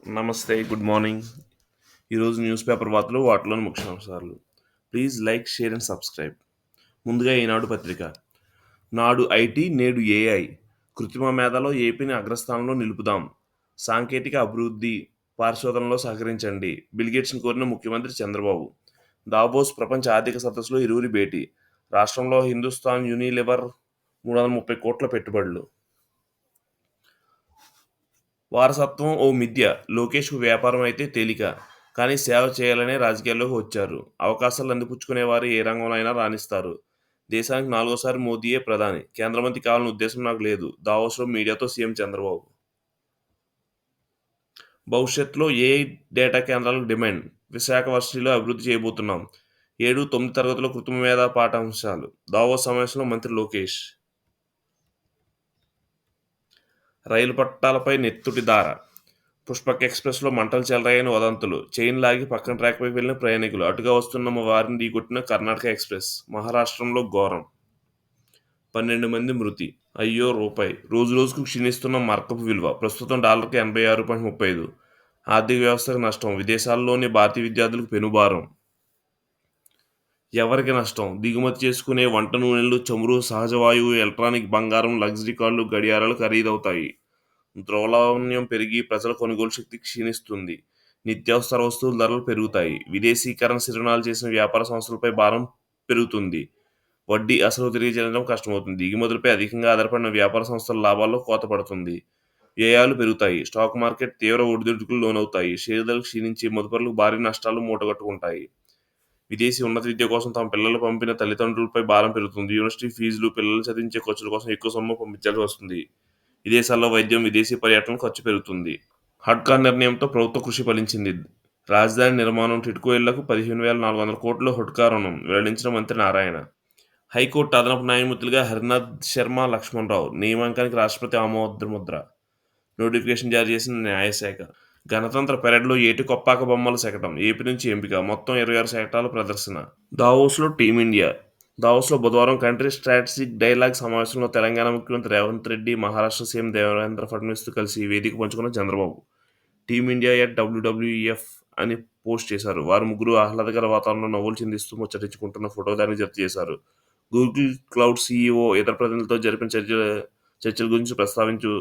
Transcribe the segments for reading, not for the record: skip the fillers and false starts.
నమస్తే. Good morning. ఈరోజు news paper వార్తలు వాటిలోని ముఖ్యాంశాలు. Please like, share and subscribe. ముందుగా ఈనాడు పత్రిక. నాడు ఐటీ, నేడు ఏఐ. కృత్రిమ మేధలో ఏపీని అగ్రస్థానంలో నిలుపుదాం. సాంకేతిక అభివృద్ధి, పరిశోధనలో సహకరించండి. బిల్గేట్స్ని కోరిన ముఖ్యమంత్రి చంద్రబాబు. దావోస్ ప్రపంచ ఆర్థిక సదస్సులో ఇరువురి భేటీ. రాష్ట్రంలో హిందుస్థాన్ యూనిలివర్ 330 కోట్ల పెట్టుబడులు. వారసత్వం ఓ మిథ్య. లోకేష్కు వ్యాపారం అయితే తేలిక. కానీ సేవ చేయాలనే రాజకీయాల్లోకి వచ్చారు. అవకాశాలు అందిపుచ్చుకునేవారు ఏ రంగంలో అయినా రాణిస్తారు. దేశానికి 4వ సారి మోదీయే ప్రధాని. కేంద్ర మంత్రి కావాలన్న ఉద్దేశం నాకు లేదు. దావోస్లో మీడియాతో సీఎం చంద్రబాబు. భవిష్యత్తులో ఏఐ డేటా కేంద్రాలకు డిమాండ్. విశాఖ వర్సిటీలో అభివృద్ధి చేయబోతున్నాం. 7, 9 తరగతుల కృత్రిమ మేధ పాఠాంశాలు. దావోస్ సమావేశంలో మంత్రి లోకేష్. రైలు పట్టాలపై నెత్తుటి దార. పుష్పక్ ఎక్స్‌ప్రెస్‌లో మంటలు చెలరేగిన వదంతులు. చైన్ లాగి పక్కన ట్రాక్‌పైకి వెళ్లిన ప్రయాణికులు. అటుగా వస్తున్న వారిని ఢీకొట్టిన కర్ణాటక ఎక్స్‌ప్రెస్. మహారాష్ట్రలో ఘోరం. 12 మంది మృతి. అయ్యో రూపాయి. రోజురోజుకు క్షీణిస్తున్న మార్కపు విలువ. ప్రస్తుతం డాలర్‌కు 86.35. ఆర్థిక వ్యవస్థకు నష్టం. విదేశాల్లోని భారతీయ విద్యార్థులకు పెనుభారం. ఎవరికి నష్టం? దిగుమతి చేసుకునే వంట నూనెలు, చమురు, సహజ వాయువు, ఎలక్ట్రానిక్, బంగారం, లగ్జరీ కార్లు, గడియారాలు ఖరీదవుతాయి. ద్రవ్యలావణ్యం పెరిగి ప్రజల కొనుగోలు శక్తి క్షీణిస్తుంది. నిత్యావసర వస్తువుల ధరలు పెరుగుతాయి. విదేశీ కరెన్సీ రుణాలు చేసిన వ్యాపార సంస్థలపై భారం పెరుగుతుంది. వడ్డీ, అసలు తిరిగి చెల్లించడం కష్టమవుతుంది. దిగుమతులపై అధికంగా ఆధారపడిన వ్యాపార సంస్థల లాభాల్లో కోత పడుతుంది. వ్యయాలు పెరుగుతాయి. స్టాక్ మార్కెట్ తీవ్ర ఒడిదుడుకులకు లోనవుతాయి. షేర్లు క్షీణించి మదుపరులకు భారీ నష్టాలు మూటగట్టుకుంటాయి. విదేశీ ఉన్నత విద్య కోసం తమ పిల్లలు పంపిన తల్లిదండ్రులపై భారం పెరుగుతుంది. యూనివర్సిటీ ఫీజులు, పిల్లలు చదివించే ఖర్చుల కోసం ఎక్కువ సొమ్ము పంపించాల్సి వస్తుంది. విదేశాల్లో వైద్యం, విదేశీ పర్యటనకు ఖర్చు పెరుగుతుంది. హడ్కా నిర్ణయంతో ప్రభుత్వ కృషి ఫలించింది. రాజధాని నిర్మాణం, టిడ్కో ఇళ్లకు 15,400 కోట్లు హుడ్కా రుణం వెల్లడించిన మంత్రి నారాయణ. హైకోర్టు అదనపు న్యాయమూర్తులుగా హరినాథ్ శర్మ, లక్ష్మణరావు నియామకానికి రాష్ట్రపతి ఆమోదముద్ర. నోటిఫికేషన్ జారీ చేసిన న్యాయశాఖ. గణతంత్ర పెరేడ్లో ఏటి కొప్పాక బొమ్మల శకటం. ఏపీ నుంచి ఎంపిక. మొత్తం 26 శకటాల ప్రదర్శన. దావోస్లో టీమిండియా. దావోస్లో బుధవారం కంట్రీ స్ట్రాటజిక్ డైలాగ్ సమావేశంలో తెలంగాణ ముఖ్యమంత్రి రేవంత్ రెడ్డి, మహారాష్ట్ర సీఎం దేవేంద్ర ఫడ్నవీస్తో కలిసి వేదిక పంచుకున్న చంద్రబాబు టీమిండియా ఎట్ డబ్ల్యూడబ్ల్యూఎఫ్ అని పోస్ట్ చేశారు. వారు ముగ్గురు ఆహ్లాదకర వాతావరణంలో నవ్వులు చిందిస్తూ ముచ్చటించుకుంటున్న ఫోటో దానికి జత చేశారు. గూగుల్ క్లౌడ్ సీఈఓ ఇతర ప్రతినిధులతో జరిపిన చర్చల గురించి ప్రస్తావించు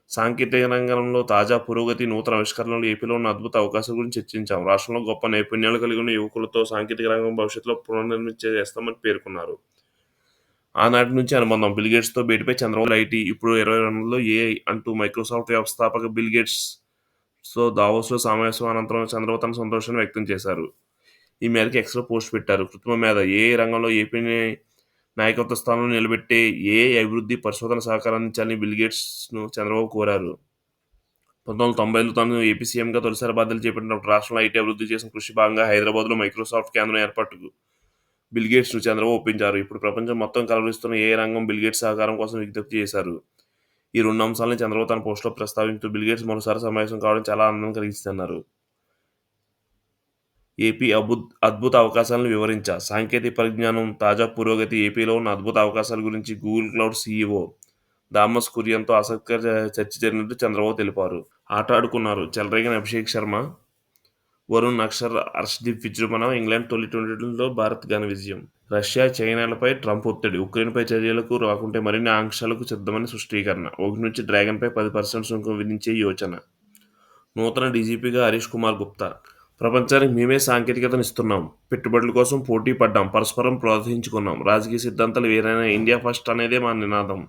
సాంకేతిక రంగంలో తాజా పురోగతి, నూతన ఆవిష్కరణలు, ఏపీలో ఉన్న అద్భుత అవకాశాల గురించి చర్చించాం. రాష్ట్రంలో గొప్ప నైపుణ్యాలు కలిగి ఉన్న యువకులతో సాంకేతిక రంగం భవిష్యత్తులో పునర్నిర్మించేస్తామని పేర్కొన్నారు. ఆనాటి నుంచి అనుబంధం. బిల్గేట్స్తో భేటీపై చంద్రబాబు ఐటీ, ఇప్పుడు 2022లో ఏఐ అంటూ మైక్రోసాఫ్ట్ వ్యవస్థాపక బిల్గేట్స్తో దావోస్లో సమావేశం అనంతరం చంద్రబాబు తన సంతోషాన్ని వ్యక్తం చేశారు. ఈ మేరకు ఎక్స్లో పోస్ట్ పెట్టారు. కృత్రిమ మేధ, ఏఐ రంగంలో ఏపీని నాయకత్వ స్థానంలో నిలబెట్టే ఏఐ అభివృద్ధి, పరిశోధన సహకారం అందించాలని బిల్గేట్స్ను చంద్రబాబు కోరారు. 1990లో తాను ఏపీ సీఎంగా తొలిసారి బాధ్యతలు చేపట్టినప్పుడు రాష్ట్రంలో ఐటీ అభివృద్ధి చేసిన కృషి భాగంగా హైదరాబాద్లో మైక్రోసాఫ్ట్ కేంద్రం ఏర్పాటుకు బిల్గేట్స్ను చంద్రబాబు ఒప్పించారు. ఇప్పుడు ప్రపంచం మొత్తం కలవరిస్తున్న ఏఐ రంగం బిల్గేట్స్ సహకారం కోసం విజ్ఞప్తి చేశారు. ఈ 2 అంశాలని చంద్రబాబు తన పోస్టులో ప్రస్తావించుతూ బిల్గేట్స్ మరోసారి సమావేశం కావడం చాలా ఆనందం కలిగిస్తుందన్నారు. ఏపీ అద్భుత అవకాశాలను వివరించా. సాంకేతిక పరిజ్ఞానం, తాజా పురోగతి, ఏపీలో ఉన్న అద్భుత అవకాశాల గురించి గూగుల్ క్లౌడ్ సీఈఓ థామస్ కురియన్తో ఆసక్తికర చర్చ జరిగినట్టు చంద్రబాబు తెలిపారు. ఆట ఆడుకున్నారు. చెలరేగిన అభిషేక్ శర్మ, వరుణ్, అక్షర్, హర్షదీప్ విజృంభణ. ఇంగ్లాండ్ తొలి టీ20లో భారత్ ఘన విజయం. రష్యా, చైనాలపై ట్రంప్ ఒత్తిడి. ఉక్రెయిన్పై చర్యలకు రాకుంటే మరిన్ని ఆంక్షలకు సిద్ధమని స్పష్టీకరణ. 1 నుంచి డ్రాగన్పై 10% సుంకం విధించే యోచన. నూతన డీజీపీగా హరీష్ కుమార్ గుప్తా. ప్రపంచానికి మేమే సాంకేతికతను ఇస్తున్నాం. పెట్టుబడుల కోసం పోటీ పడ్డాం. పరస్పరం ప్రోత్సహించుకున్నాం. రాజకీయ సిద్ధాంతాలు వేరైనా ఇండియా ఫస్ట్ అనేదే మా నినాదం.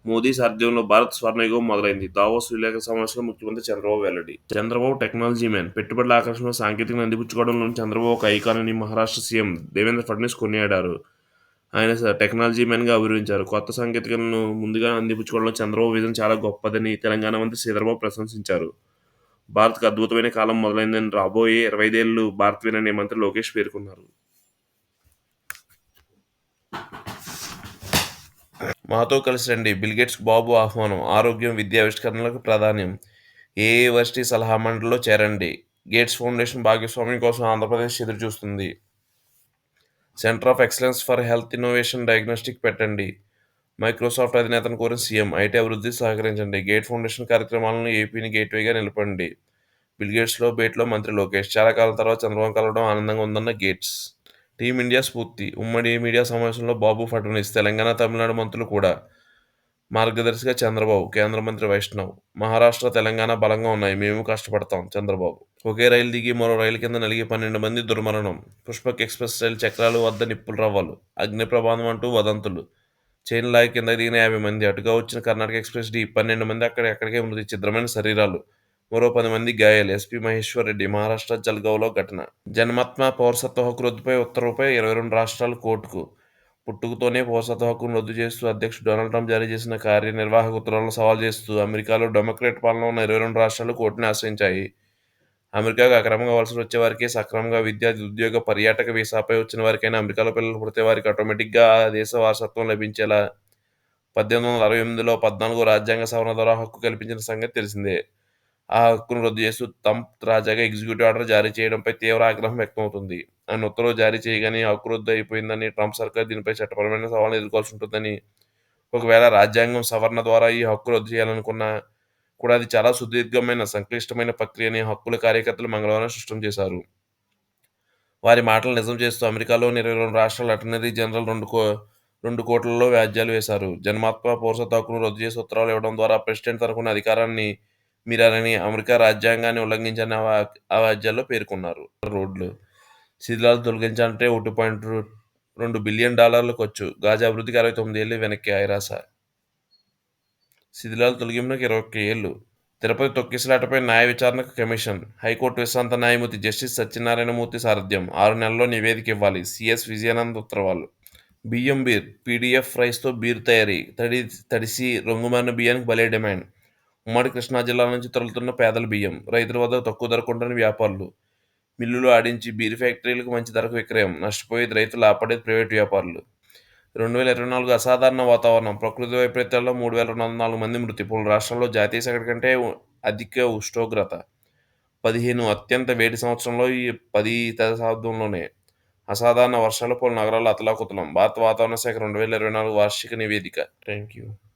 మోదీ సారథ్యంలో భారత్ స్వర్ణయుగం మొదలైంది. దావోస్ విలేకరుల సమావేశంలో ముఖ్యమంత్రి చంద్రబాబు వెల్లడి. Chandrababu technology man. పెట్టుబడుల ఆకర్షణలో సాంకేతికతను అందిపుచ్చుకోవడంలో చంద్రబాబు ఒక ఐకాన్ అని మహారాష్ట్ర సీఎం దేవేంద్ర ఫడ్నవీస్ కొనియాడారు. ఆయన టెక్నాలజీ మ్యాన్గా అభివర్ణించారు. కొత్త సాంకేతికతను ముందుగా అందిపుచ్చుకోవడంలో చంద్రబాబు విజన్ చాలా గొప్పదని తెలంగాణ మంత్రి శ్రీధర్బాబు ప్రశంసించారు. భారత్కు అద్భుతమైన కాలం మొదలైందని, రాబోయే 25 ఏళ్లు భారత్వేనని మంత్రి లోకేష్ పేర్కొన్నారు. మాతో కలిసి రండి. బిల్గేట్స్కు బాబు ఆహ్వానం. ఆరోగ్యం, విద్య ఆవిష్కరణలకు ప్రాధాన్యం. ఏఐ వర్సిటీ సలహా మండలిలో చేరండి. గేట్స్ ఫౌండేషన్ భాగస్వామ్యం కోసం Andhra Pradesh ఎదురుచూస్తుంది. Centre of excellence for health innovation diagnostic పెట్టండి. మైక్రోసాఫ్ట్ అధినేతను కోరిన సీఎం. ఐటీ అభివృద్ధికి సహకరించండి. గేట్ ఫౌండేషన్ కార్యక్రమాలను ఏపీని గేట్వేగా నిలపండి. బిల్గేట్స్లో బేట్లో మంత్రి లోకేష్. చాలా కాలం తర్వాత చంద్రబాబు కలవడం ఆనందంగా ఉందన్న గేట్స్. టీమిండియా స్ఫూర్తి. ఉమ్మడి మీడియా సమావేశంలో బాబు ఫడ్నవీస్. తెలంగాణ, తమిళనాడు మంత్రులు కూడా. మార్గదర్శిగా చంద్రబాబు. కేంద్ర మంత్రి వైష్ణవ్. మహారాష్ట్ర, తెలంగాణ బలంగా ఉన్నాయి. మేము కష్టపడతాం చంద్రబాబు. ఒకే రైలు దిగి మరో రైలు కింద నలిగి 12 మంది దుర్మరణం. పుష్పక్ ఎక్స్‌ప్రెస్ రైలు చక్రాలు వద్ద నిప్పుల రవ్వలు. అగ్ని ప్రమాదం అంటూ వదంతులు. చైన్ లాగి కిందకి దిగిన 50 మంది. అటుగా వచ్చిన కర్ణాటక ఎక్స్‌ప్రెస్ ఢీ 12 మంది అక్కడికక్కడే మృతి. ఛిద్రమైన శరీరాలు. మరో 10 మందికి గాయాలు. ఎస్పీ మహేశ్వర్ రెడ్డి. మహారాష్ట్ర జల్గావ్‌లో ఘటన. జన్మాత్మ పౌరసత్వ హక్కు రద్దుపై ఉత్తర్వుపై 22 రాష్ట్రాలు కోర్టుకు. పుట్టుకతోనే పౌరసత్వ హక్కును రద్దు చేస్తూ అధ్యక్షుడు డొనాల్డ్ ట్రంప్ జారీ చేసిన కార్యనిర్వాహక ఉత్తర్వులను సవాల్ చేస్తూ అమెరికాలో డెమోక్రాట్ పాలన ఉన్న 22 రాష్ట్రాలు కోర్టుని ఆశ్రయించాయి. అమెరికాకు అక్రమంగా వలసలు వచ్చేవారికి, సక్రమంగా విద్య, ఉద్యోగ, పర్యాటక వీసాపై వచ్చిన వారికైనా అమెరికాలో పిల్లలు పుడితే వారికి ఆటోమేటిక్గా ఆ దేశ వారసత్వం లభించేలా 1868లో 14 రాజ్యాంగ సవరణ ద్వారా హక్కు కల్పించిన సంగతి తెలిసిందే. ఆ హక్కును రద్దు చేస్తూ ట్రంప్ తాజాగా ఎగ్జిక్యూటివ్ ఆర్డర్ జారీ చేయడంపై తీవ్ర ఆగ్రహం వ్యక్తమవుతుంది. ఆయన ఉత్తర్వులు జారీ చేయగానే ఈ హక్కు రద్దు అయిపోయిందని ట్రంప్ సర్కారు దీనిపై చట్టపరమైన సవాళ్లను ఎదుర్కోవాల్సి ఉంటుందని, ఒకవేళ రాజ్యాంగం సవరణ ద్వారా ఈ హక్కు రద్దు చేయాలనుకున్నా కూడా అది చాలా సుదీర్ఘమైన, సంక్లిష్టమైన ప్రక్రియ అని హక్కుల కార్యకర్తలు మంగళవారం స్పష్టం చేశారు. వారి మాటలు నిజం చేస్తూ అమెరికాలోని 22 రాష్ట్రాల అటార్నీ జనరల్ 2 కోర్టులలో వ్యాజ్యాలు వేశారు. జన్మాత్మ పౌరసత్వ హక్కును రద్దు చేసి ఉత్తర్వులు ఇవ్వడం ద్వారా ప్రెసిడెంట్ తనకున్న అధికారాన్ని మీరారని, అమెరికా రాజ్యాంగాన్ని ఉల్లంఘించారని ఆ వ్యాజ్యాల్లో పేర్కొన్నారు. రోడ్లు శిథిలాలు తొలగించాలంటే $1.2 బిలియన్ ఖర్చు. గాజా అభివృద్ధికి 69 ఏళ్లు వెనక్కి ఐరాస. శిథిలాల తొలగింపునకు 21 ఏళ్లు. తిరుపతి తొక్కిసలాటపై న్యాయ విచారణకు కమిషన్. హైకోర్టు విశ్రాంత న్యాయమూర్తి జస్టిస్ సత్యనారాయణమూర్తి సారథ్యం. 6 నెలల్లో నివేదిక ఇవ్వాలి. సీఎస్ విజయానంద్ ఉత్తర్వులు. బియ్యం బీర్. పీడీఎఫ్ రైస్తో బీర్ తయారీ. తడిసి రంగుమారిన బియ్యానికి భలే డిమాండ్. ఉమ్మడి కృష్ణా జిల్లా నుంచి తరలుతున్న పేదల బియ్యం. రైతుల వద్ద తక్కువ ధర కొంటున్న వ్యాపారులు. మిల్లులు ఆడించి బీర్ ఫ్యాక్టరీలకు మంచి ధరకు విక్రయం. నష్టపోయేది రైతులు, ఆపడేది ప్రైవేటు వ్యాపారులు. 2024 అసాధారణ వాతావరణం. ప్రకృతి వైపరీత్యాల్లో 3,204 మంది మృతి. పలు రాష్ట్రాల్లో జాతీయ సగటు కంటే అధిక ఉష్ణోగ్రత. 15 అత్యంత వేడి సంవత్సరంలో ఈ 10 దశాబ్దంలోనే. అసాధారణ వర్షాలు పలు నగరాల్లో అతలాకుతలం. భారత వాతావరణ శాఖ 2024 వార్షిక నివేదిక. థాంక్యూ.